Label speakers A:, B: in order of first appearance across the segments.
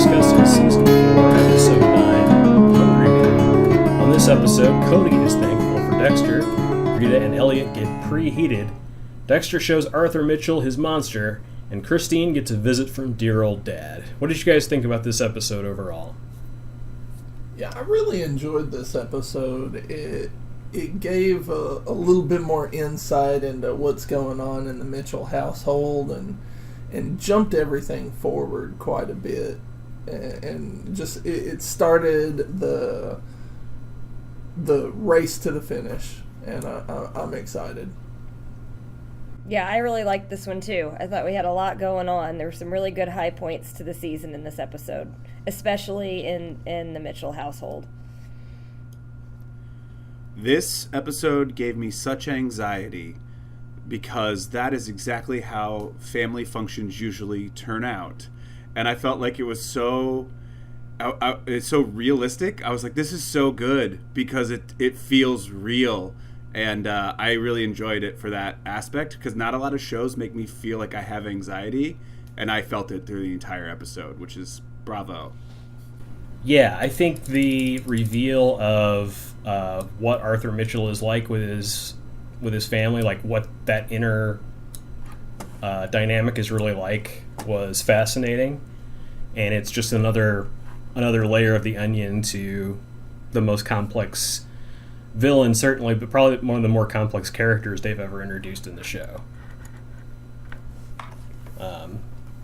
A: discussing Season 4, Episode 9, Hungry Man. On this episode, Cody is thankful for Dexter, Rita and Elliot get preheated, Dexter shows Arthur Mitchell his monster, and Christine gets a visit from dear old dad. What did you guys think about this episode overall?
B: Yeah, I really enjoyed this episode. It gave a little bit more insight into what's going on in the Mitchell household and jumped everything forward quite a bit. And just it started the race to the finish, and I'm excited.
C: Yeah, I really liked this one too. I thought we had a lot going on. There were some really good high points to the season in this episode, especially in the Mitchell household.
D: This episode gave me such anxiety because that is exactly how family functions usually turn out. And I felt like it was it's so realistic. I was like, this is so good because it feels real. And I really enjoyed it for that aspect because not a lot of shows make me feel like I have anxiety. And I felt it through the entire episode, which is bravo.
A: Yeah, I think the reveal of what Arthur Mitchell is like with his family, like what that inner dynamic is really like, was fascinating, and it's just another layer of the onion to the most complex villain, certainly, but probably one of the more complex characters they've ever introduced in the show.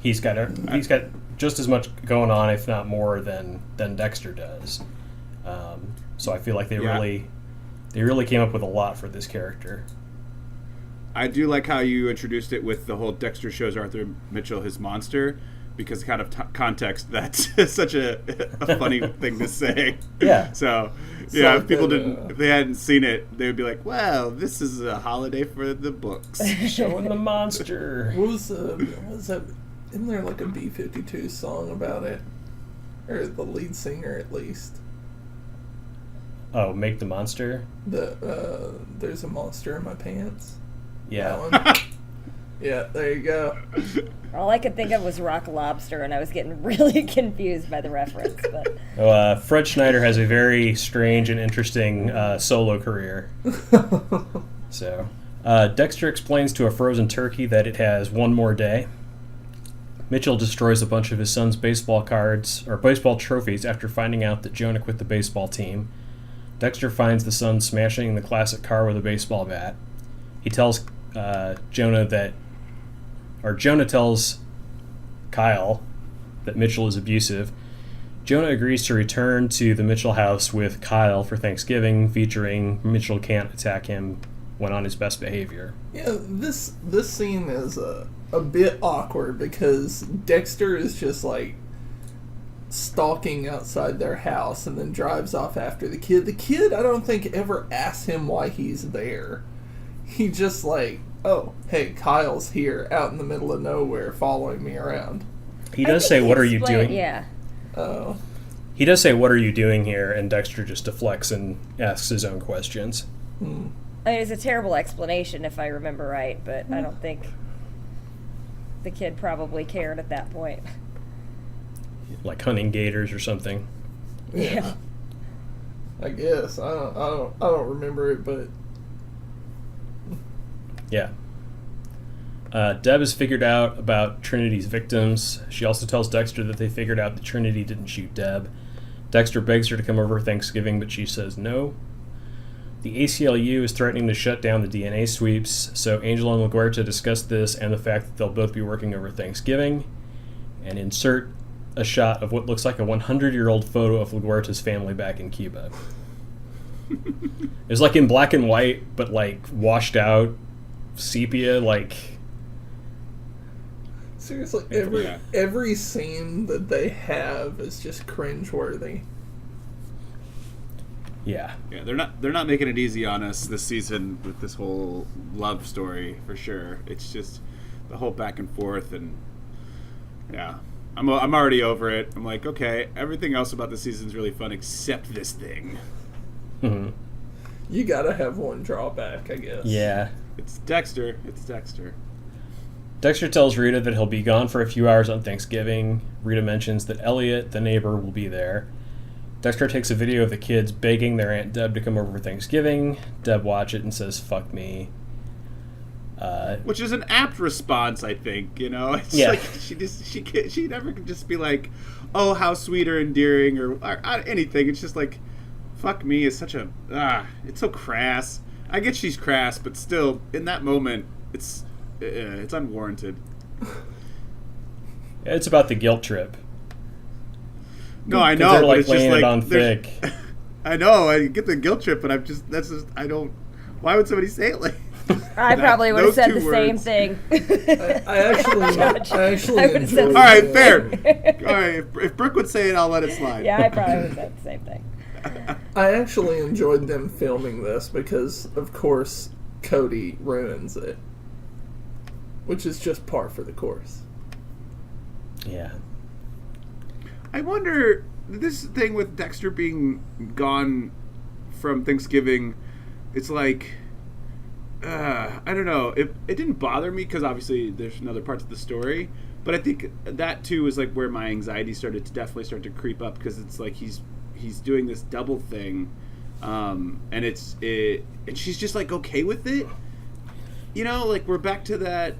A: He's got just as much going on, if not more, than Dexter does. So I feel like they really came up with a lot for this character.
D: I do like how you introduced it with the whole Dexter shows Arthur Mitchell his monster, because kind of context, that's such a funny thing to say.
A: Yeah.
D: So yeah, if they hadn't seen it, they would be like, "Well, this is a holiday for the books."
A: Showing the monster.
B: What was that? Isn't there like a B-52 song about it, or the lead singer at least?
A: Oh, Make the Monster?
B: There's a monster in my pants.
A: Yeah.
B: That one. Yeah, there you go.
C: All I could think of was Rock Lobster, and I was getting really confused by the reference. But
A: Fred Schneider has a very strange and interesting solo career. So, Dexter explains to a frozen turkey that it has one more day. Mitchell destroys a bunch of his son's baseball cards, or baseball trophies, after finding out that Jonah quit the baseball team. Dexter finds the son smashing the classic car with a baseball bat. He tells Jonah tells Kyle that Mitchell is abusive. Jonah agrees to return to the Mitchell house with Kyle for Thanksgiving, featuring Mitchell can't attack him when on his best behavior.
B: Yeah, this scene is a bit awkward because Dexter is just like stalking outside their house and then drives off after the kid. The kid, I don't think, ever asks him why he's there. He just like, oh, hey, Kyle's here out in the middle of nowhere following me around.
A: He does say, what are you doing?
C: Yeah.
B: Oh.
A: He does say, what are you doing here? And Dexter just deflects and asks his own questions.
C: I mean, it's a terrible explanation if I remember right, but I don't think the kid probably cared at that point.
A: Like hunting gators or something.
C: Yeah.
B: I guess. I don't remember it, but
A: yeah. Deb has figured out about Trinity's victims. She also tells Dexter that they figured out that Trinity didn't shoot Deb. Dexter begs her to come over for Thanksgiving, but she says no. The ACLU is threatening to shut down the DNA sweeps, so Angel and LaGuerta discuss this and the fact that they'll both be working over Thanksgiving, and insert a shot of what looks like a 100-year-old photo of LaGuerta's family back in Cuba. It's like in black and white, but like washed out sepia, like.
B: Seriously, every scene that they have is just cringeworthy.
A: Yeah.
D: Yeah, they're not making it easy on us this season with this whole love story for sure. It's just the whole back and forth, and yeah, I'm already over it. I'm like, okay, everything else about the season's really fun except this thing.
A: Mm-hmm.
B: You gotta have one drawback, I guess.
A: Yeah.
D: It's Dexter.
A: Dexter tells Rita that he'll be gone for a few hours on Thanksgiving. Rita mentions that Elliot, the neighbor, will be there. Dexter takes a video of the kids begging their Aunt Deb to come over for Thanksgiving. Deb watches it and says, "Fuck me."
D: Which is an apt response, I think. It's like she never could just be like, "Oh, how sweet or endearing," or anything. It's just like, "Fuck me" is such a it's so crass. I get she's crass, but still, in that moment, it's unwarranted.
A: It's about the guilt trip.
D: No, I know.
A: They're
D: but it's just
A: laying
D: like
A: it on thick.
D: I know. I get the guilt trip, but I don't. Why would somebody say it like?
C: I probably would have said the same
D: words.
C: thing.
B: I actually
C: I would've said
B: enjoyed
D: All right,
B: it.
D: fair. All right, if Brooke would say it, I'll let it slide.
C: Yeah, I probably would have said the same thing.
B: I actually enjoyed them filming this because, of course, Cody ruins it, which is just par for the course.
A: Yeah.
D: I wonder, this thing with Dexter being gone from Thanksgiving, it's like, I don't know. It didn't bother me because obviously there's other parts of the story, but I think that too is like where my anxiety definitely start to creep up, because it's like he's doing this double thing, and she's just like okay with it. Like we're back to that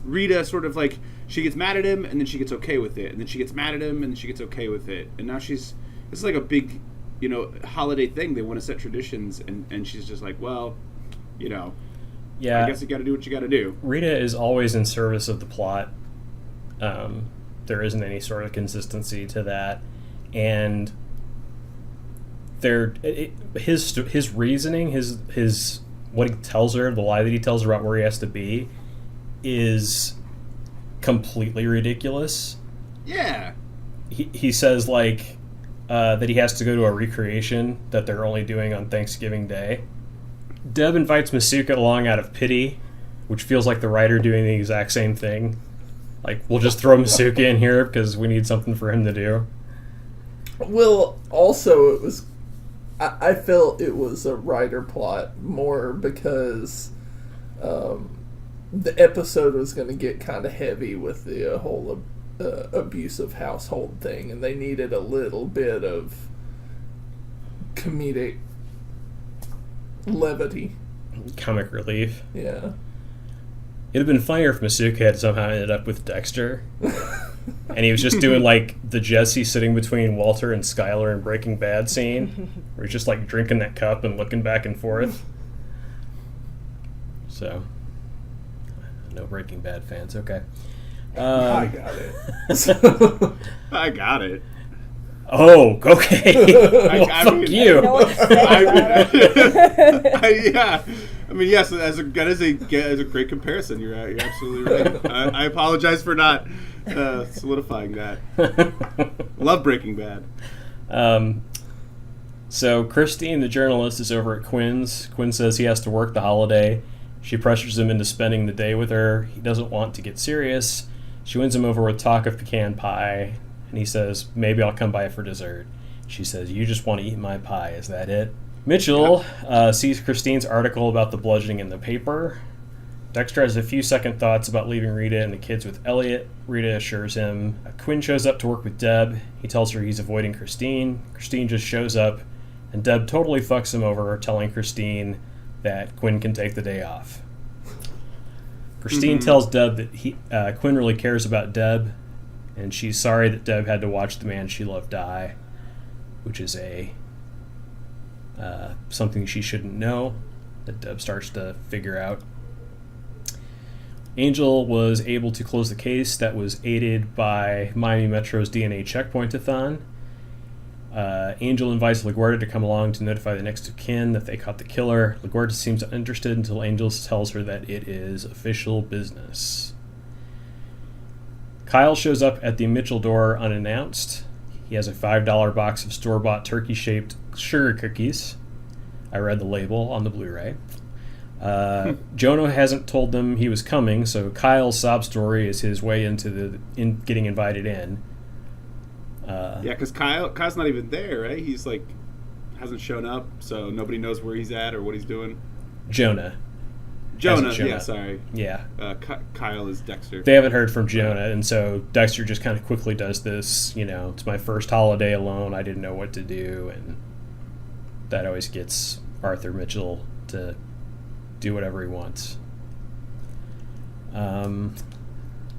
D: Rita sort of like, she gets mad at him and then she gets okay with it, and then she gets mad at him and then she gets okay with it, and now it's like a big holiday thing. They want to set traditions, and she's just like, well,
A: Yeah.
D: I guess you got to do what you got to do.
A: Rita is always in service of the plot. There isn't any sort of consistency to that, and his reasoning, his what he tells her, the lie that he tells her about where he has to be, is completely ridiculous.
D: Yeah.
A: He says like that he has to go to a recreation that they're only doing on Thanksgiving Day. Deb invites Masuka along out of pity, which feels like the writer doing the exact same thing. Like, we'll just throw Masuka in here because we need something for him to do.
B: Well, also, it was... I felt it was a writer plot more because the episode was going to get kind of heavy with the whole abusive household thing, and they needed a little bit of comedic levity.
A: Comic relief.
B: Yeah.
A: It'd have been funnier if Masuka had somehow ended up with Dexter. And he was just doing like the Jesse sitting between Walter and Skyler in Breaking Bad scene, where he's just like drinking that cup and looking back and forth. So, no Breaking Bad fans, okay.
B: I got it.
D: I got it.
A: Oh, okay. Well, fuck
D: mean,
A: you.
C: You know what to say about it.
D: Yeah. I mean, yes, as a great comparison. You're absolutely right. I apologize for not solidifying that. Love Breaking Bad.
A: So Christine, the journalist, is over at Quinn's. Quinn says he has to work the holiday. She pressures him into spending the day with her. He doesn't want to get serious. She wins him over with talk of pecan pie, and he says, maybe I'll come by for dessert. She says, you just want to eat my pie, is that it? Mitchell sees Christine's article about the bludgeoning in the paper. Dexter has a few second thoughts about leaving Rita and the kids with Elliot. Rita assures him. Quinn shows up to work with Deb. He tells her he's avoiding Christine. Christine just shows up, and Deb totally fucks him over, telling Christine that Quinn can take the day off. Christine tells Deb that Quinn really cares about Deb, and she's sorry that Deb had to watch the man she loved die, which is something she shouldn't know, that Deb starts to figure out. Angel was able to close the case that was aided by Miami Metro's DNA checkpoint-a-thon. Angel invites LaGuardia to come along to notify the next of kin that they caught the killer. LaGuardia seems uninterested until Angel tells her that it is official business. Kyle shows up at the Mitchell door unannounced. He has a $5 box of store-bought turkey-shaped sugar cookies. I read the label on the Blu-ray. Jonah hasn't told them he was coming, so Kyle's sob story is his way into getting invited in.
D: Yeah, because Kyle's not even there, right? He's like hasn't shown up, so nobody knows where he's at or what he's doing.
A: Jonah.
D: Jonah. Yeah, sorry.
A: Yeah.
D: Kyle is Dexter.
A: They haven't heard from Jonah, and so Dexter just kind of quickly does this, it's my first holiday alone, I didn't know what to do, and that always gets Arthur Mitchell to do whatever he wants.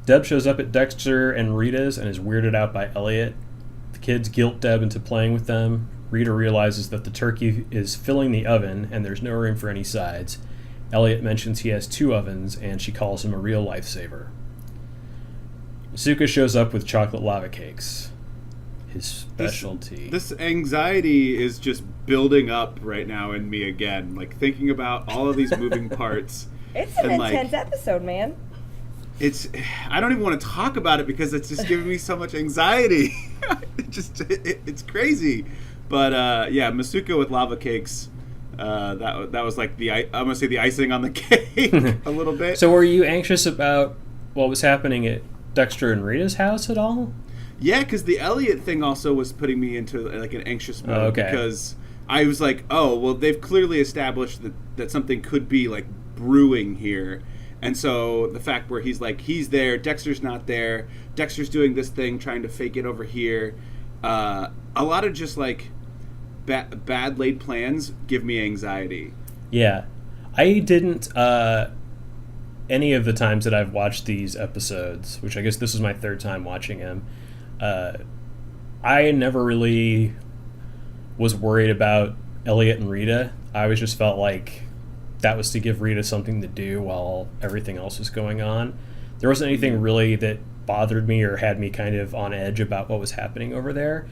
A: Deb shows up at Dexter and Rita's and is weirded out by Elliot. The kids guilt Deb into playing with them. Rita realizes that the turkey is filling the oven and there's no room for any sides. Elliot mentions he has 2 ovens, and she calls him a real lifesaver. Masuka shows up with chocolate lava cakes, his specialty.
D: This anxiety is just building up right now in me again. Like, thinking about all of these moving parts.
C: It's an intense episode, man.
D: I don't even want to talk about it because it's just giving me so much anxiety. It's crazy. But, Masuka with lava cakes. That was like I'm gonna say the icing on the cake a little bit.
A: So were you anxious about what was happening at Dexter and Rita's house at all?
D: Yeah, because the Elliot thing also was putting me into like an anxious mode because I was like, oh, well, they've clearly established that something could be like brewing here. And so the fact where he's there, Dexter's not there, Dexter's doing this thing, trying to fake it over here. A lot of just like bad laid plans give me anxiety. Yeah.
A: I didn't, any of the times that I've watched these episodes, which I guess this is my 3rd time watching them, I never really was worried about Elliot and Rita. I always just felt like that was to give Rita something to do while everything else was going on. There wasn't anything really that bothered me or had me kind of on edge about what was happening over there.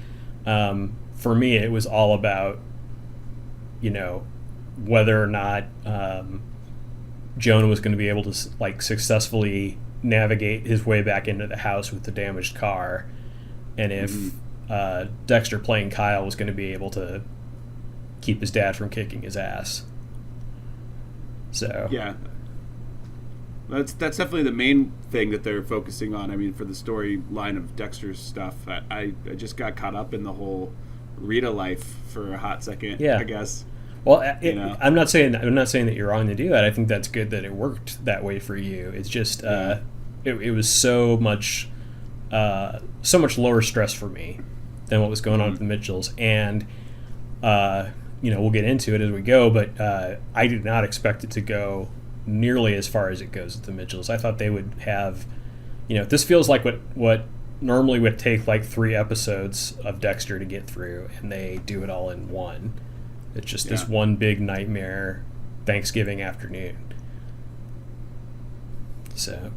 A: For me, it was all about, whether or not Jonah was going to be able to successfully navigate his way back into the house with the damaged car, and if Dexter playing Kyle was going to be able to keep his dad from kicking his ass. So
D: yeah, that's definitely the main thing that they're focusing on. I mean, for the storyline of Dexter's stuff, I just got caught up in the whole Rita life for a hot second. Yeah, I guess.
A: Well, I'm not saying that you're wrong to do that. I think that's good that it worked that way for you. It's just it was so much lower stress for me than what was going on with the Mitchells, and we'll get into it as we go. But I did not expect it to go nearly as far as it goes with the Mitchells. I thought they would have, this feels like what normally would take like 3 episodes of Dexter to get through, and they do it all in one. It's just this one big nightmare Thanksgiving afternoon. So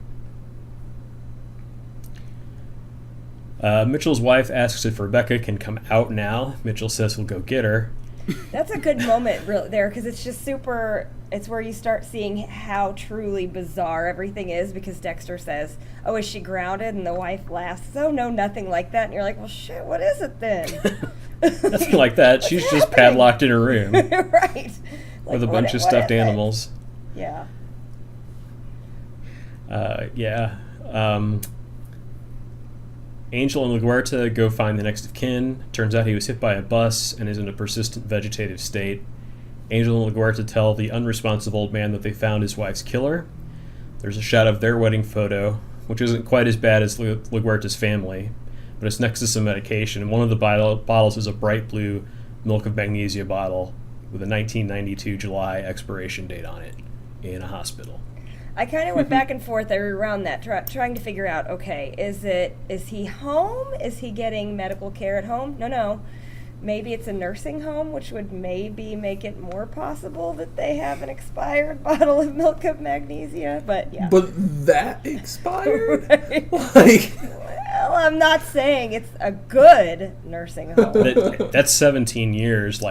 A: Mitchell's wife asks if Rebecca can come out now. Mitchell says he'll go get her.
C: That's a good moment there, because it's just super. It's where you start seeing how truly bizarre everything is, because Dexter says, "Oh, is she grounded?" And the wife laughs, "Oh, no, nothing like that." And you're like, "Well, shit, what is it then?"
A: Nothing like that. She's just padlocked in her room.
C: Right.
A: With a bunch of stuffed animals.
C: Yeah.
A: Angel and LaGuerta go find the next of kin. Turns out he was hit by a bus and is in a persistent vegetative state. Angel and LaGuerta tell the unresponsive old man that they found his wife's killer. There's a shot of their wedding photo, which isn't quite as bad as LaGuerta's family, but it's next to some medication. And one of the bottles is a bright blue milk of magnesia bottle with a 1992 July expiration date on it in a hospital.
C: I kind of went back and forth around that, trying to figure out, okay, is he home? Is he getting medical care at home? No. Maybe it's a nursing home, which would maybe make it more possible that they have an expired bottle of milk of magnesia, but yeah.
B: But that expired?
C: Right. Well, I'm not saying it's a good nursing home.
A: That's 17 years,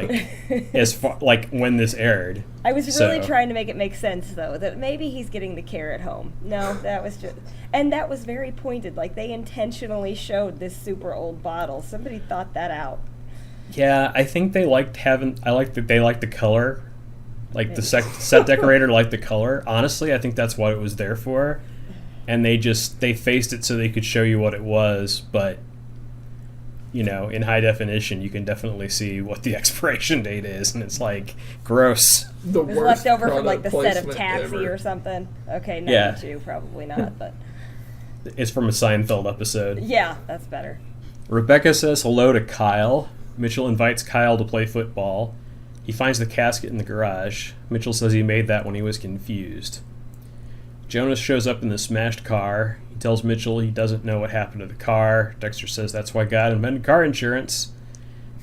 A: as far, when this aired.
C: I was really trying to make it make sense, though, that maybe he's getting the care at home. No, that was just... And that was very pointed. They intentionally showed this super old bottle. Somebody thought that out.
A: Yeah, I think they liked that they liked the color. The set decorator liked the color. Honestly, I think that's what it was there for. And they faced it so they could show you what it was, but in high definition, you can definitely see what the expiration date is, and it's like gross.
B: The
C: It was
B: worst
C: left over from like
B: product
C: the set of
B: placement
C: Taxi
B: ever.
C: or something. Okay, no,
A: Yeah.
C: two, probably not, but
A: It's from a Seinfeld episode.
C: yeah, that's better.
A: Rebecca says hello to Kyle. Mitchell invites Kyle to play football. He finds the casket in the garage. Mitchell says he made that when he was confused. Jonas shows up in the smashed car. He tells Mitchell he doesn't know what happened to the car. Dexter says that's why God invented car insurance.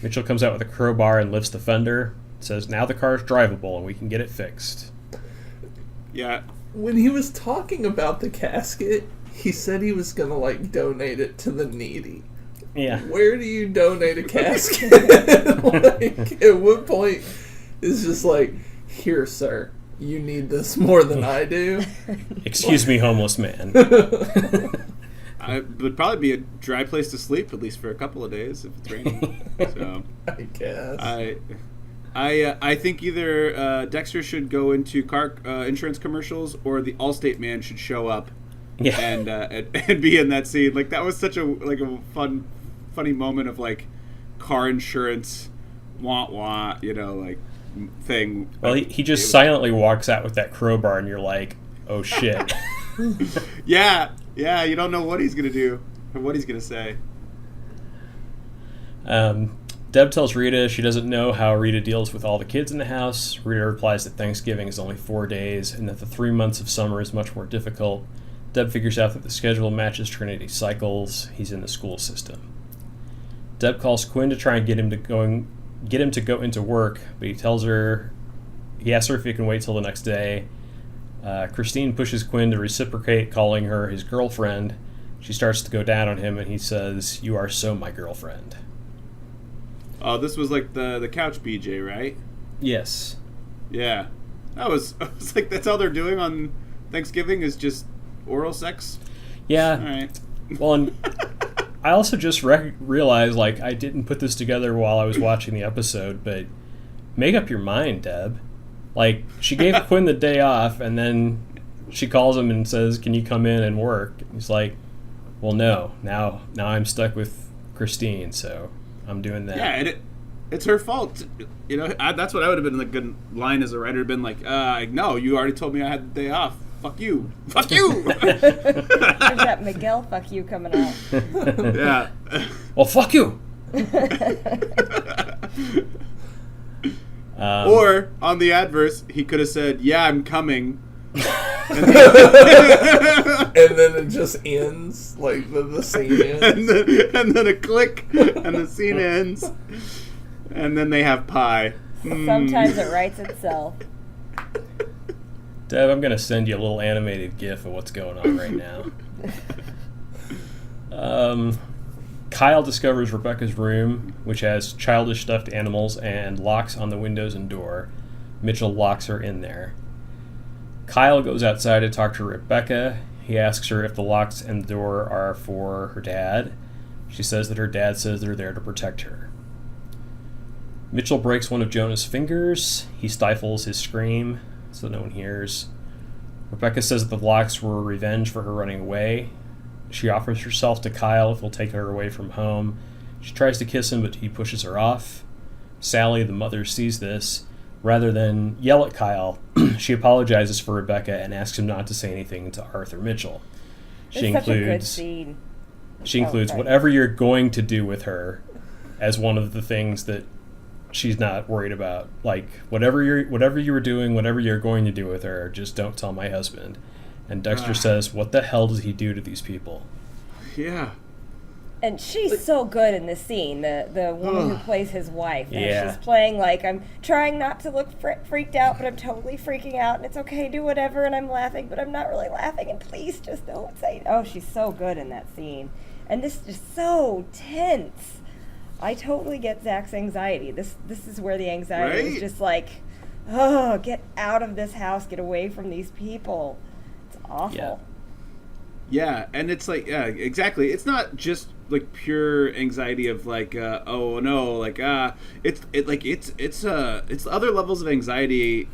A: Mitchell comes out with a crowbar and lifts the fender. Says now the car's drivable and we can get it fixed.
D: Yeah.
B: When he was talking about the casket, he said he was gonna like donate it to the needy.
A: Yeah.
B: Where do you donate a casket? Like, at what point is just like, here, sir, you need this more than I do?
A: Excuse me, homeless man.
D: It would probably be a dry place to sleep, at least for a couple of days if it's raining. So
B: I guess.
D: I think either Dexter should go into car insurance commercials, or the Allstate man should show up
A: Yeah.
D: and be in that scene. Like, that was such a funny moment of like car insurance, wah like thing.
A: Well, he just silently walks out with that crowbar, and you're like, oh shit.
D: Yeah, you don't know what he's gonna do or what he's gonna say.
A: Deb tells Rita she doesn't know how Rita deals with all the kids in the house. Rita replies that Thanksgiving is only 4 days and that the 3 months of summer is much more difficult. Deb figures out that the schedule matches Trinity's cycles. He's in the school system. Deb calls Quinn to try and get him to go into work, but he asks her if he can wait till the next day. Christine pushes Quinn to reciprocate, calling her his girlfriend. She starts to go down on him, and he says, "You are so my girlfriend."
D: Oh, this was like the couch BJ, right?
A: Yes.
D: Yeah. I was like, that's all they're doing on Thanksgiving is just oral sex?
A: Yeah.
D: All right.
A: Well, and I also just realized, like, I didn't put this together while I was watching the episode, but make up your mind, Deb. Like, she gave Quinn the day off, and then she calls him and says, "Can you come in and work?" He's like, "Well, no. Now I'm stuck with Christine, so I'm doing that."
D: Yeah, and it's her fault. That's what I would have been a good line as a writer. Been like, no, you already told me I had the day off. Fuck you. Fuck you.
C: There's that Miguel fuck you coming out.
D: Yeah.
A: Well, fuck you.
D: Or on the adverse, he could have said, "Yeah, I'm coming."
B: And then it just ends, like the scene ends.
D: and then a click, and the scene ends, and then they have pie.
C: Sometimes it writes itself.
A: Deb, I'm going to send you a little animated GIF of what's going on right now. Kyle discovers Rebecca's room, which has childish stuffed animals and locks on the windows and door. Mitchell locks her in there. Kyle goes outside to talk to Rebecca. He asks her if the locks and the door are for her dad. She says that her dad says they're there to protect her. Mitchell breaks one of Jonah's fingers. He stifles his scream so no one hears. Rebecca says that the locks were revenge for her running away. She offers herself to Kyle if he'll take her away from home. She tries to kiss him, but he pushes her off. Sally, the mother, sees this. Rather than yell at Kyle, she apologizes for Rebecca and asks him not to say anything to Arthur Mitchell.
C: It's such a good scene.
A: She includes whatever you're going to do with her as one of the things that she's not worried about. Like, whatever you were doing, whatever you're going to do with her, just don't tell my husband. And Dexter says, what the hell does he do to these people?
D: Yeah.
C: And she's so good in this scene, the woman who plays his wife. And
A: Yeah.
C: she's playing like, I'm trying not to look freaked out, but I'm totally freaking out, and it's okay, do whatever, and I'm laughing, but I'm not really laughing, and please just don't say it. Oh, she's so good in that scene. And this is just so tense. I totally get Zach's anxiety. This is where the anxiety is just like, oh, get out of this house, get away from these people. It's awful.
D: Yeah, and it's like, yeah, exactly. It's not just like pure anxiety of like, oh no, like it's other levels of anxiety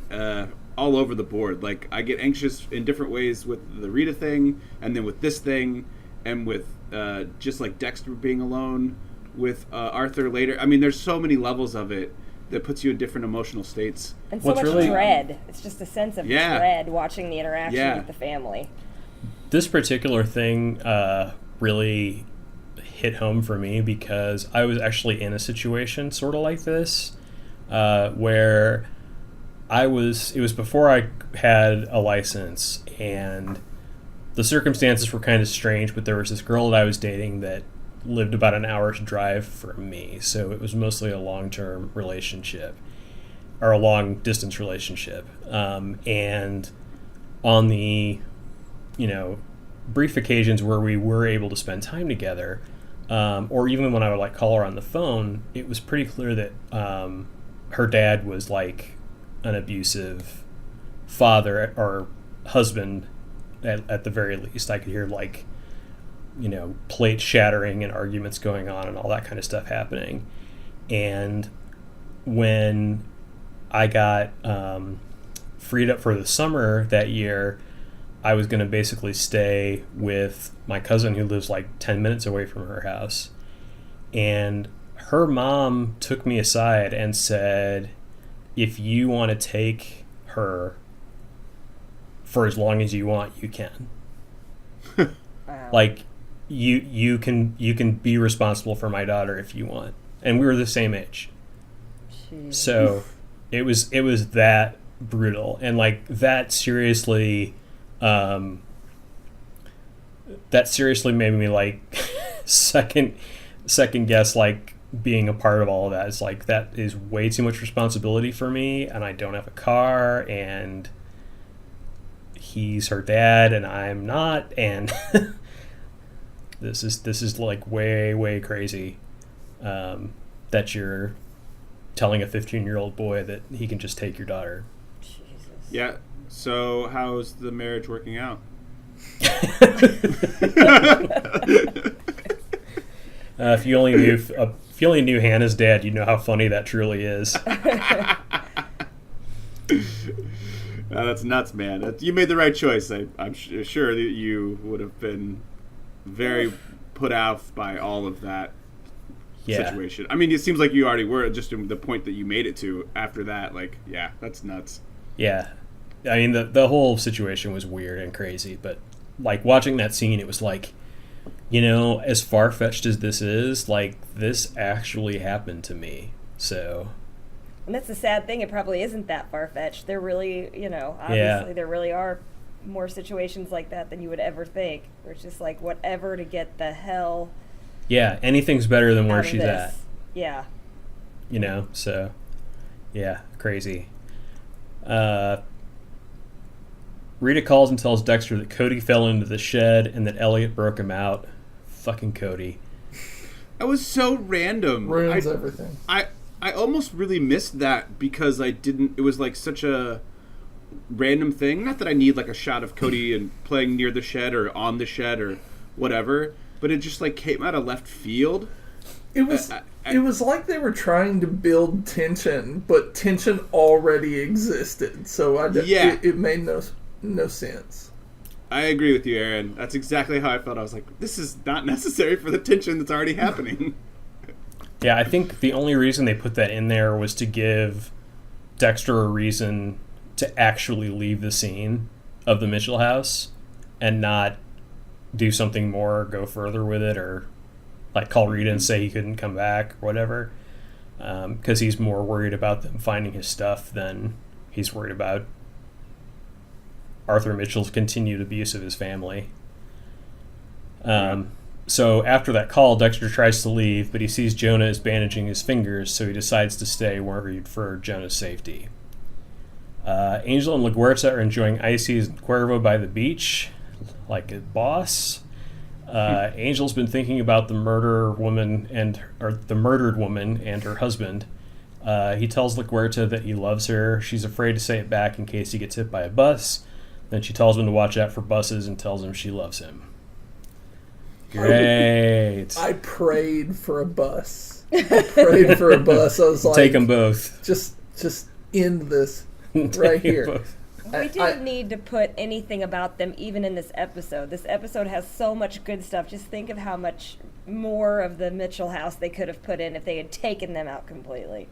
D: all over the board. Like, I get anxious in different ways with the Rita thing, and then with this thing, and with just like Dexter being alone. with Arthur later. I mean, there's so many levels of it that puts you in different emotional states.
C: And so much dread. It's just a sense of dread watching the interaction with the family.
A: This particular thing really hit home for me because I was actually in a situation sort of like this where it was before I had a license, and the circumstances were kind of strange, but there was this girl that I was dating that lived about an hour's drive from me, so it was mostly a long-term relationship or a long-distance relationship, and on the brief occasions where we were able to spend time together, or even when I would like call her on the phone, it was pretty clear that her dad was like an abusive father or husband at the very least. I could hear like plate shattering and arguments going on and all that kind of stuff happening. And when I got freed up for the summer that year, I was going to basically stay with my cousin who lives like 10 minutes away from her house. And her mom took me aside and said, if you want to take her for as long as you want, you can.
C: Wow.
A: Like, you can be responsible for my daughter if you want. And we were the same age.
C: Jeez.
A: So it was that brutal. And like that seriously made me like second guess like being a part of all of that. It's like that is way too much responsibility for me, and I don't have a car, and he's her dad and I'm not, and this is like way crazy that you're telling a 15-year-old boy that he can just take your daughter.
C: Jesus.
D: Yeah. So how's the marriage working out?
A: If you only knew Hannah's dad, you'd know how funny that truly is.
D: That's nuts, man. You made the right choice. I'm sure that you would have been very put out by all of that situation. I mean, it seems like you already were, just the point that you made it to after that. Like, yeah, that's nuts.
A: Yeah. I mean, the whole situation was weird and crazy, but like watching that scene, it was like, as far-fetched as this is, like this actually happened to me. So,
C: and that's the sad thing. It probably isn't that far-fetched. There really, obviously there really are more situations like that than you would ever think. Where it's just like whatever to get the hell.
A: Yeah, anything's better than where she's at.
C: Yeah.
A: So, yeah, crazy. Rita calls and tells Dexter that Cody fell into the shed and that Elliot broke him out. Fucking Cody.
D: That was so random.
B: Ruins everything.
D: I almost really missed that because it was like such a random thing. Not that I need like a shot of Cody and playing near the shed or on the shed or whatever, but it just like came out of left field.
B: It was like they were trying to build tension, but tension already existed. So it made no sense.
D: I agree with you, Aaron. That's exactly how I felt. I was like, this is not necessary for the tension that's already happening.
A: Yeah, I think the only reason they put that in there was to give Dexter a reason to actually leave the scene of the Mitchell house and not do something more or go further with it or like call Rita and say he couldn't come back or whatever, because he's more worried about them finding his stuff than he's worried about Arthur Mitchell's continued abuse of his family. So after that call, Dexter tries to leave, but he sees Jonah is bandaging his fingers, so he decides to stay worried for Jonah's safety. Angel and LaGuerta are enjoying ices and Cuervo by the beach, like a boss. Angel's been thinking about the murdered woman and her husband. He tells LaGuerta that he loves her. She's afraid to say it back in case he gets hit by a bus. Then she tells him to watch out for buses and tells him she loves him. Great.
B: I prayed for a bus. I was like,
A: take them both.
B: Just end this right here.
C: We didn't need to put anything about them even in this episode. This episode has so much good stuff. Just think of how much more of the Mitchell house they could have put in if they had taken them out completely.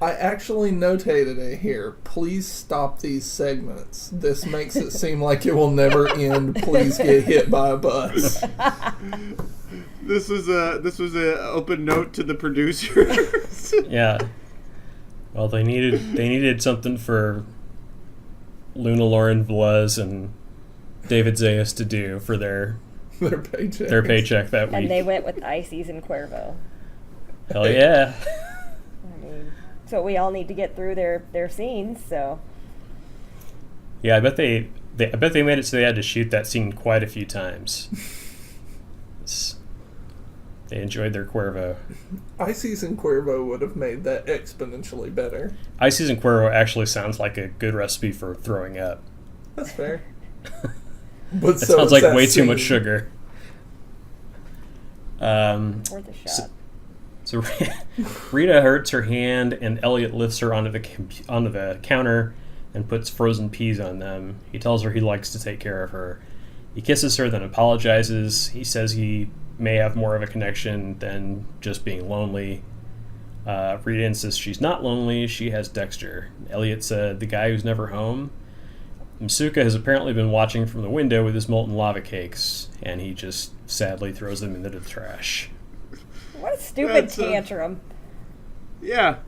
B: I actually notated it here. Please stop these segments. This makes it seem like it will never end. Please get hit by a bus.
D: This was a open note to the producers.
A: Yeah. Well, they needed something for Luna Lauren Velez and David Zayas to do for their paycheck that week.
C: And they went with Ices and Cuervo.
A: Hell yeah.
C: I mean, so we all need to get through their scenes, so.
A: Yeah, I bet they made it so they had to shoot that scene quite a few times. They enjoyed their Cuervo.
B: Ices and Cuervo would have made that exponentially better.
A: Ices and Cuervo actually sounds like a good recipe for throwing up.
B: That's fair. But
A: it sounds like way too much sugar.
C: Worth a shot.
A: So Rita hurts her hand, and Elliot lifts her onto the counter and puts frozen peas on them. He tells her he likes to take care of her. He kisses her, then apologizes. He says he may have more of a connection than just being lonely. Rita insists she's not lonely, she has Dexter. Elliot said, the guy who's never home. Masuka has apparently been watching from the window with his molten lava cakes, and he just sadly throws them into the trash.
C: What a stupid tantrum.
D: Yeah.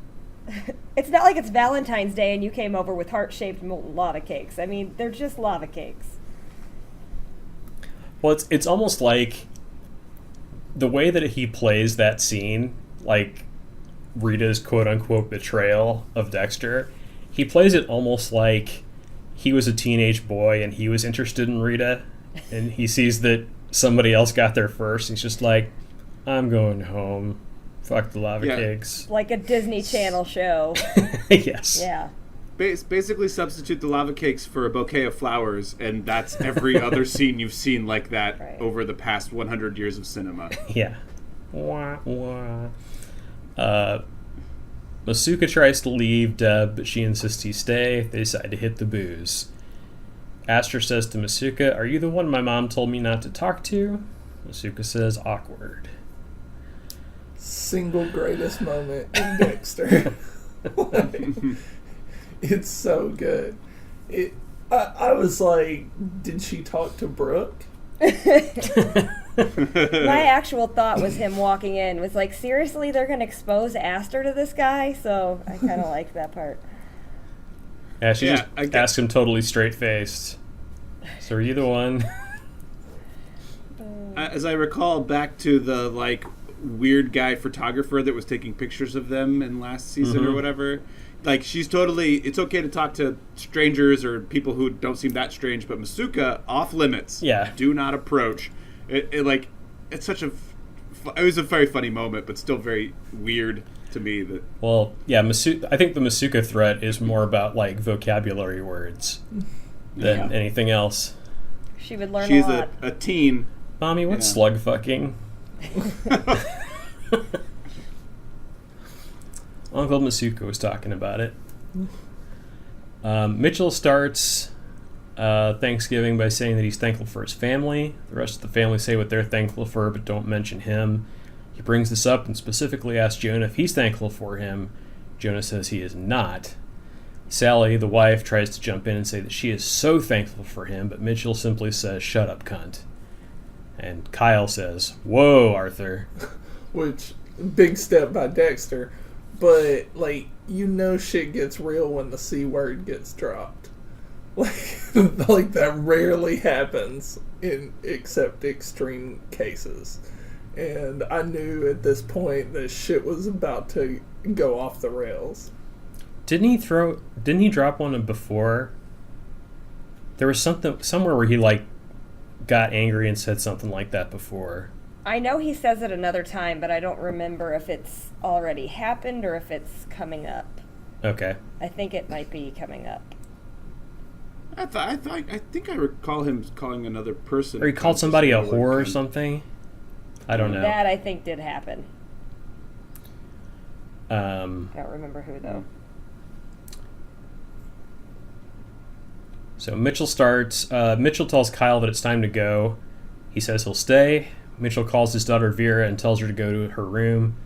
C: It's not like it's Valentine's Day and you came over with heart-shaped molten lava cakes. I mean, they're just lava cakes.
A: Well, it's almost like the way that he plays that scene, like Rita's quote-unquote betrayal of Dexter, he plays it almost like he was a teenage boy and he was interested in Rita, and he sees that somebody else got there first. He's just like, I'm going home. Fuck the lava cakes.
C: Like a Disney Channel show.
A: Yes.
C: Yeah.
D: Basically substitute the lava cakes for a bouquet of flowers, and that's every other scene you've seen like that over the past 100 years of cinema.
A: Yeah. Wah, wah. Masuka tries to leave Deb, but she insists he stay. They decide to hit the booze. Astor says to Masuka, are you the one my mom told me not to talk to? Masuka says, awkward.
B: Single greatest moment in Dexter. It's so good. I was like, did she talk to Brooke?
C: My actual thought was him walking in was like, seriously, they're going to expose Astor to this guy? So I kind of liked that part.
A: Yeah, she just asked him totally straight-faced. So are you the one?
D: As I recall, back to the like weird guy photographer that was taking pictures of them in last season or whatever. Like, she's totally, it's okay to talk to strangers or people who don't seem that strange, but Masuka, off limits.
A: Yeah.
D: Do not approach. It was a very funny moment, but still very weird to me. That.
A: Well, yeah, I think the Masuka threat is more about, like, vocabulary words than anything else.
C: She would learn
D: She's
C: a lot.
D: a teen.
A: Mommy, what's slug fucking? Uncle Masuka was talking about it. Mitchell starts Thanksgiving by saying that he's thankful for his family. The rest of the family say what they're thankful for, but don't mention him. He brings this up and specifically asks Jonah if he's thankful for him. Jonah says he is not. Sally, the wife, tries to jump in and say that she is so thankful for him, but Mitchell simply says, shut up, cunt. And Kyle says, whoa, Arthur.
B: Which, big step by Dexter. But, like, shit gets real when the C word gets dropped. Like that rarely happens except extreme cases. And I knew at this point that shit was about to go off the rails.
A: Didn't he drop one before? There was somewhere where he, like, got angry and said something like that before.
C: I know he says it another time, but I don't remember if it's already happened or if it's coming up.
A: Okay.
C: I think it might be coming up.
D: I think I recall him calling another person.
A: Or he called somebody a whore or something. I don't know.
C: That I think did happen. I
A: Um,
C: don't remember who though.
A: So Mitchell starts. Mitchell tells Kyle that it's time to go. He says he'll stay. Mitchell calls his daughter Vera and tells her to go to her room.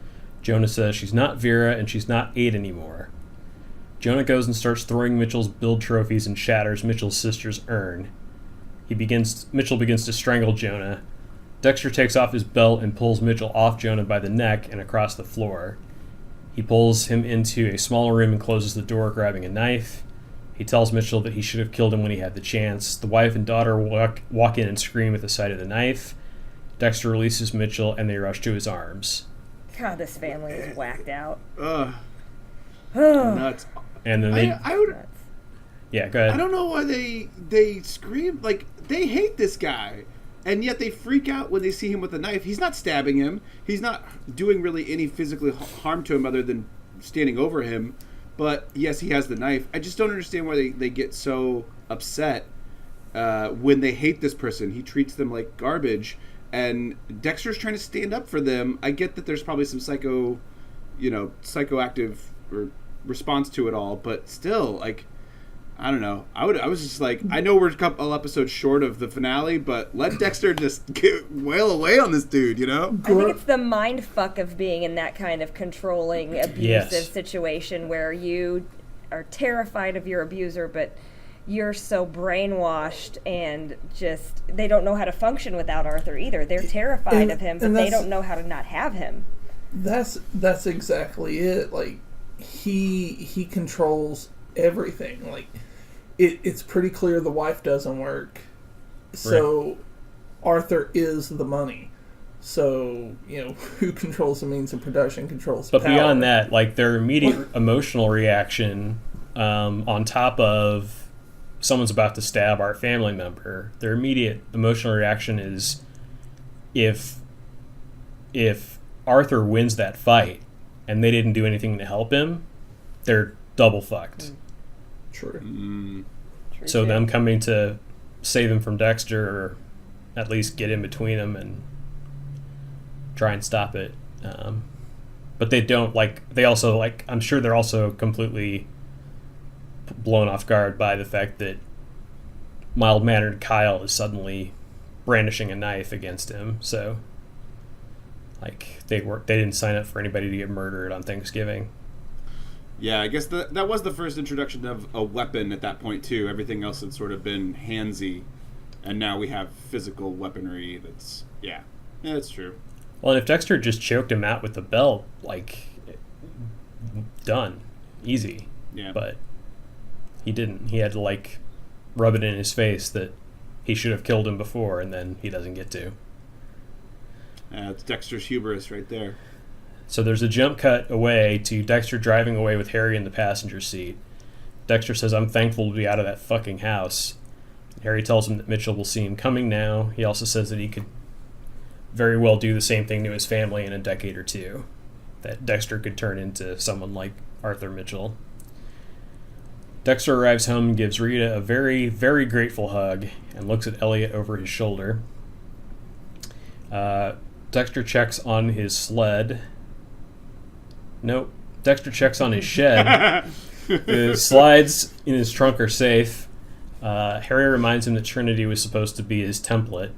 A: Jonah says she's not Vera and she's not 8 anymore. Jonah goes and starts throwing Mitchell's build trophies and shatters Mitchell's sister's urn. Mitchell begins to strangle Jonah. Dexter takes off his belt and pulls Mitchell off Jonah by the neck and across the floor. He pulls him into a small room and closes the door, grabbing a knife. He tells Mitchell that he should have killed him when he had the chance. The wife and daughter walk in and scream at the sight of the knife. Dexter releases Mitchell and they rush to his arms.
C: God, this family is whacked out.
D: Nuts.
A: And then yeah, go ahead.
D: I don't know why they scream. Like, they hate this guy. And yet they freak out when they see him with a knife. He's not stabbing him. He's not doing really any physical harm to him other than standing over him. But, yes, he has the knife. I just don't understand why they get so upset when they hate this person. He treats them like garbage. And Dexter's trying to stand up for them. I get that there's probably some psychoactive response to it all. But still, like, I don't know. I was just like, I know we're a couple episodes short of the finale, but let Dexter just wail away on this dude, you know?
C: I think it's the mind fuck of being in that kind of controlling, abusive situation where you are terrified of your abuser, but you're so brainwashed and just, they don't know how to function without Arthur either. They're terrified of him, but they don't know how to not have him.
B: That's exactly it. Like, he controls everything. Like, it's pretty clear the wife doesn't work, so right. Arthur is the money. So, who controls the means of production controls
A: but
B: power.
A: Beyond that, like, their immediate emotional reaction on top of someone's about to stab our family member, their immediate emotional reaction is if Arthur wins that fight and they didn't do anything to help him, they're double fucked.
B: True.
A: So them coming to save him from Dexter, or at least get in between them and try and stop it. But they don't, they also, I'm sure they're also completely blown off guard by the fact that mild-mannered Kyle is suddenly brandishing a knife against him. So, they didn't sign up for anybody to get murdered on Thanksgiving.
D: Yeah, I guess that was the first introduction of a weapon at that point, too. Everything else had sort of been handsy, and now we have physical weaponry that's, yeah, that's true.
A: Well, and if Dexter just choked him out with the belt, done. Easy.
D: Yeah.
A: But he didn't. He had to, rub it in his face that he should have killed him before, and then he doesn't get to.
D: It's Dexter's hubris right there.
A: So there's a jump cut away to Dexter driving away with Harry in the passenger seat. Dexter says, "I'm thankful to be out of that fucking house." Harry tells him that Mitchell will see him coming now. He also says that he could very well do the same thing to his family in a decade or two. That Dexter could turn into someone like Arthur Mitchell. Dexter arrives home and gives Rita a very, very grateful hug and looks at Elliot over his shoulder. Dexter checks on his sled. Nope. Dexter checks on his shed. His slides in his trunk are safe. Harry reminds him that Trinity was supposed to be his template.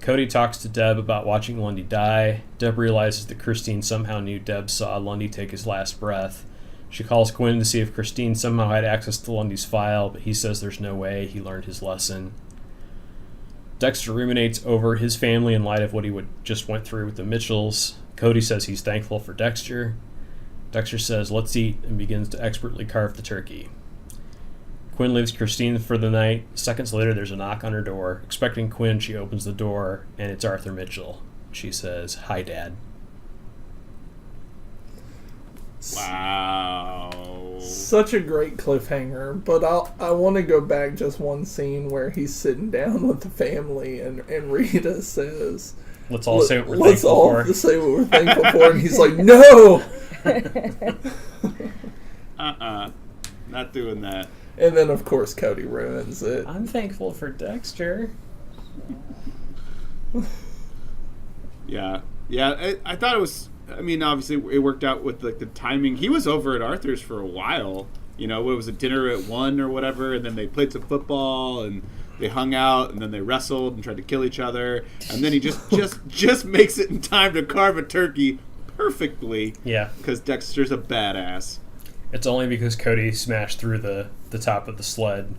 A: Cody talks to Deb about watching Lundy die. Deb realizes that Christine somehow knew Deb saw Lundy take his last breath. She calls Quinn to see if Christine somehow had access to Lundy's file, but he says there's no way. He learned his lesson. Dexter ruminates over his family in light of what he just went through with the Mitchells. Cody says he's thankful for Dexter. Dexter says, "Let's eat," and begins to expertly carve the turkey. Quinn leaves Christine for the night. Seconds later, there's a knock on her door. Expecting Quinn, she opens the door, and it's Arthur Mitchell. She says, "Hi, Dad."
D: Wow.
B: Such a great cliffhanger, but I want to go back just one scene where he's sitting down with the family and Rita says,
A: Let's all say what we're thankful for.
B: Let's all say what we're thankful for, and he's like, "No!"
D: Not doing that.
B: And then, of course, Cody ruins it.
A: I'm thankful for Dexter.
D: Yeah. I thought it was... I mean, obviously, it worked out with the timing. He was over at Arthur's for a while what was it, dinner at 1 or whatever, and then they played some football and they hung out and then they wrestled and tried to kill each other, and then he just makes it in time to carve a turkey perfectly.
A: Yeah. Because
D: Dexter's a badass.
A: It's only because Cody smashed through the top of the shed.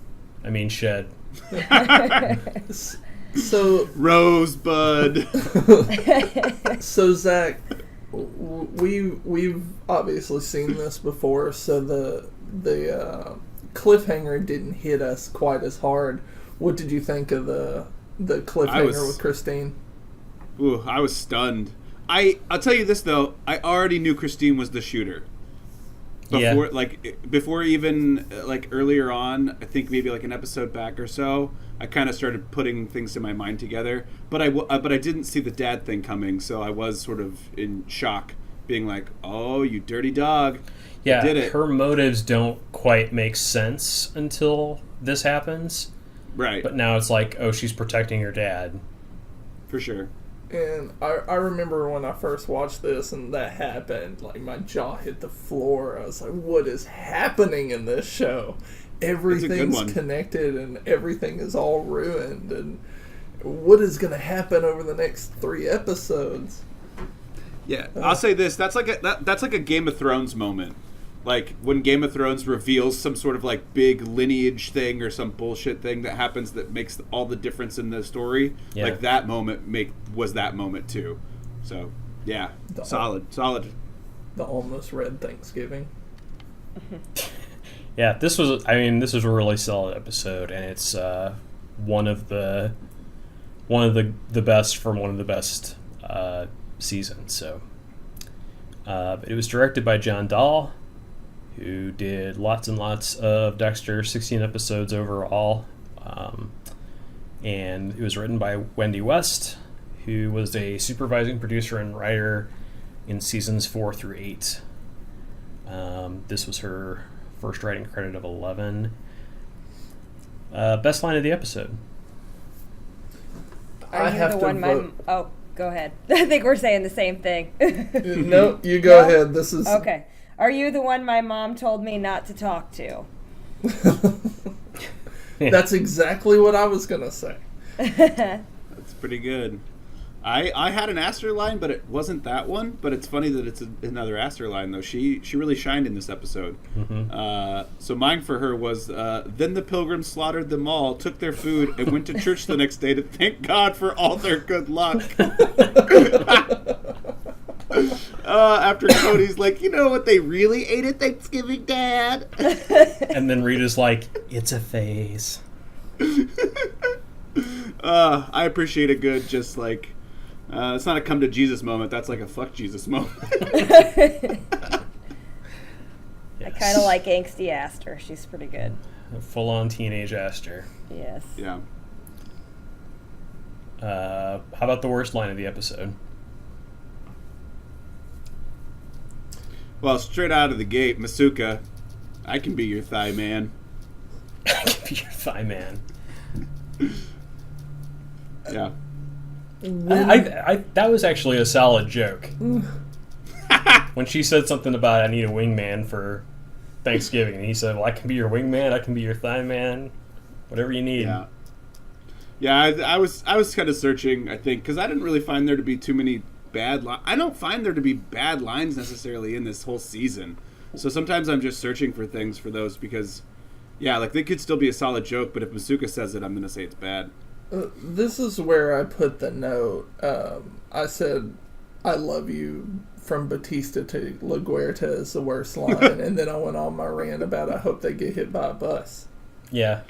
B: So
D: Rosebud.
B: So Zach, we've obviously seen this before, so the cliffhanger didn't hit us quite as hard. What did you think of the cliffhanger with Christine?
D: Ooh, I was stunned. I'll tell you this though, I already knew Christine was the shooter. Before even earlier on, I think maybe like an episode back or so, I kind of started putting things in my mind together. But I didn't see the dad thing coming, so I was sort of in shock, being like, "Oh, you dirty dog!"
A: Yeah,
D: did it.
A: Her motives don't quite make sense until this happens.
D: Right.
A: But now it's like, oh, she's protecting her dad.
D: For sure.
B: And I remember when I first watched this and that happened, like my jaw hit the floor. I was like, what is happening in this show? Everything's connected and everything is all ruined. And what is going to happen over the next 3 episodes?
D: Yeah, I'll say this. That's like a Game of Thrones moment. Like when Game of Thrones reveals some sort of like big lineage thing or some bullshit thing that happens that makes all the difference in the story. Yeah. Like that moment was that moment too. So yeah, solid.
B: The almost red Thanksgiving.
A: Yeah, this was a really solid episode, and it's one of the best from one of the best seasons. So it was directed by John Dahl, who did lots and lots of Dexter, 16 episodes overall. And it was written by Wendy West, who was a supervising producer and writer in seasons 4 through 8. This was her first writing credit of 11. Best line of the episode.
C: Oh, go ahead. I think we're saying the same thing.
B: No, you go ahead. This is...
C: Okay. Are you the one my mom told me not to talk to?
B: That's exactly what I was going to say.
D: That's pretty good. I had an Aster line, but it wasn't that one. But it's funny that it's another Aster line, though. She really shined in this episode. Mm-hmm. So mine for her was, then the pilgrims slaughtered them all, took their food, and went to church the next day to thank God for all their good luck. After Cody's like, you know what they really ate at Thanksgiving, Dad?
A: And then Rita's like, it's a phase.
D: I appreciate a good, just like, it's not a come to Jesus moment. That's like a fuck Jesus moment.
C: Yes. I kind of like angsty Aster. She's pretty good.
A: A full-on teenage Aster.
C: Yes.
D: Yeah.
A: How about the worst line of the episode?
D: Well, straight out of the gate, Masuka, I can be your thigh man.
A: I can be your thigh man.
D: Yeah.
A: I that was actually a solid joke. When she said something about I need a wingman for Thanksgiving, and he said, well, I can be your wingman, I can be your thigh man, whatever you need.
D: Yeah, I was kind of searching, I think, because I didn't really find there to be too many bad lines. I don't find there to be bad lines necessarily in this whole season. So sometimes I'm just searching for things for those because, yeah, like they could still be a solid joke, but if Masuka says it, I'm going to say it's bad.
B: This is where I put the note. I said, I love you from Batista to LaGuerta is the worst line, and then I went on my rant about I hope they get hit by a bus.
A: Yeah.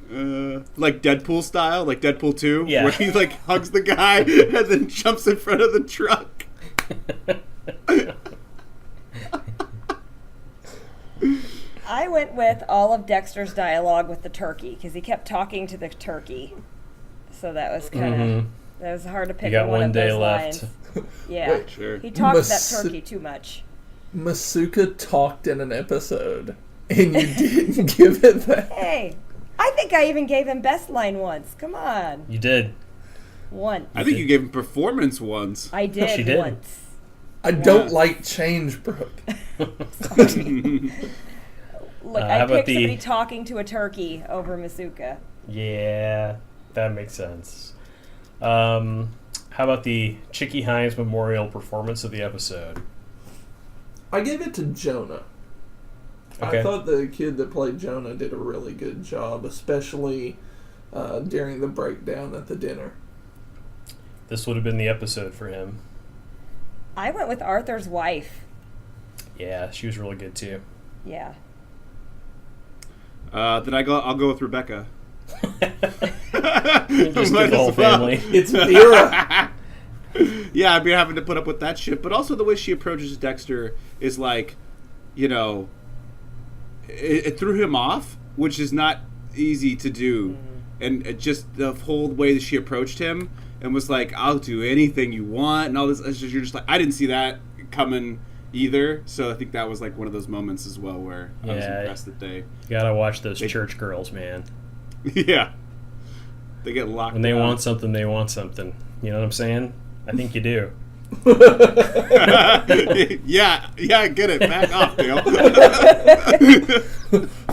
D: Like Deadpool style, like Deadpool 2,
A: yeah.
D: Where he like hugs the guy and then jumps in front of the truck.
C: I went with all of Dexter's dialogue with the turkey because he kept talking to the turkey, so that was kind of that was hard to pick.
A: You got
C: one
A: day
C: of those
A: left.
C: Lines. Yeah,
B: Wait,
D: sure.
C: He talked to that turkey too much.
B: Masuka talked in an episode, and you didn't give it that.
C: Hey. I think I even gave him best line once. Come on.
A: You did.
C: Once.
D: I think you gave him performance once.
C: I did,
A: she did.
C: Once.
B: I don't like change, Brooke.
C: Look,
A: how
C: I
A: about
C: picked
A: the-
C: somebody talking to a turkey over Masuka.
A: Yeah, that makes sense. How about the Chicky Hines Memorial performance of the episode?
B: I give it to Jonah.
A: Okay.
B: I thought the kid that played Jonah did a really good job, especially during the breakdown at the dinner.
A: This would have been the episode for him.
C: I went with Arthur's wife.
A: Yeah, she was really good too.
C: Yeah.
D: Then I'll go with Rebecca.
A: Just
D: Might
A: get the whole
D: as well.
A: family.
B: It's Vera.
D: Yeah, I'd be having to put up with that shit. But also the way she approaches Dexter is like, you know, it threw him off, which is not easy to do. And just the whole way that she approached him and was like, I'll do anything you want and all this. You're just like, I didn't see that coming either. So I think that was like one of those moments as well where I was impressed that they...
A: You gotta watch those church girls, man.
D: Yeah. They get locked
A: When they
D: down.
A: want something, they want something. You know what I'm saying? I think you do.
D: yeah, I get it. Back off, Dale.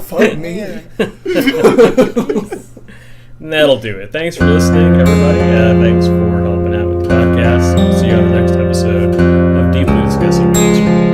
B: Fuck me.
A: That'll do it. Thanks for listening, everybody. Thanks for helping out with the podcast. See you on the next episode of Deeply Discussing Dexter.